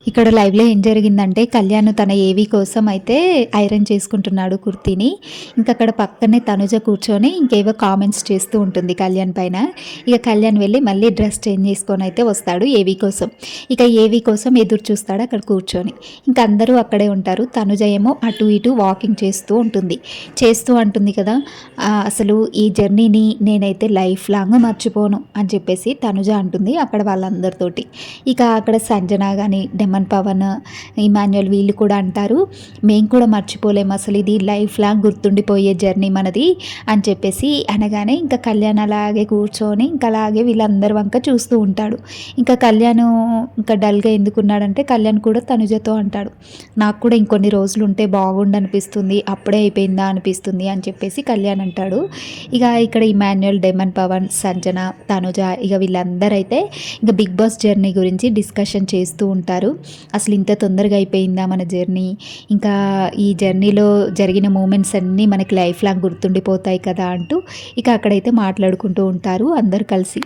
ఇక్కడ లైవ్‌లో ఏం జరిగిందంటే కళ్యాణ్ తన ఏవి కోసం అయితే ఐరన్ చేసుకుంటున్నాడు కుర్తీని. ఇంకక్కడ పక్కనే తనుజ కూర్చొని ఇంకేవో కామెంట్స్ చేస్తూ ఉంటుంది కళ్యాణ్ పైన. ఇక కళ్యాణ్ వెళ్ళి మళ్ళీ డ్రెస్ చేంజ్ చేసుకొనైతే వస్తాడు ఏవి కోసం. ఇక ఏవి కోసం ఎదురు చూస్తాడు అక్కడ కూర్చొని. ఇంక అందరూ అక్కడే ఉంటారు. తనుజ ఏమో అటు ఇటు వాకింగ్ చేస్తూ ఉంటుంది. చేస్తూ అంటుంది కదా! అసలు ఈ జర్నీని నేనైతే లైఫ్ లాంగ్ మర్చిపోను అని చెప్పేసి తనుజ అంటుంది అక్కడ వాళ్ళందరితోటి. ఇక అక్కడ సంజన గాని డెమన్ పవన్, ఇమాన్యుయల్ వీళ్ళు కూడా అంటారు, మేము కూడా మర్చిపోలేము అసలు ఇది లైఫ్ లాంగ్ గుర్తుండిపోయే జర్నీ మనది అని చెప్పేసి అనగానే ఇంకా కళ్యాణ్ అలాగే కూర్చొని ఇంకా అలాగే వీళ్ళందరి వంక చూస్తూ ఉంటాడు. ఇంకా కళ్యాణ్ ఇంకా డల్గా ఎందుకున్నాడంటే కళ్యాణ్ కూడా తనుజతో అంటాడు, నాకు కూడా ఇంకొన్ని రోజులు ఉంటే బాగుండు అనిపిస్తుంది, అప్పుడే అయిపోయిందా అనిపిస్తుంది అని చెప్పేసి కళ్యాణ్ అంటాడు. ఇక ఇక్కడ ఇమాన్యుయల్, డెమన్ పవన్, సంజన, తనుజ ఇక వీళ్ళందరూ అయితే ఇంకా బిగ్ బాస్ జర్నీ గురించి డిస్కషన్ చేస్తూ ఉంటారు. అసలు ఇంత తొందరగా అయిపోయిందా మన జర్నీ, ఇంకా ఈ జర్నీలో జరిగిన మూమెంట్స్ అన్నీ మనకి లైఫ్ లాంగ్ గుర్తుండిపోతాయి కదా అంటూ ఇక అక్కడైతే మాట్లాడుకుంటూ ఉంటారు అందరు కలిసి.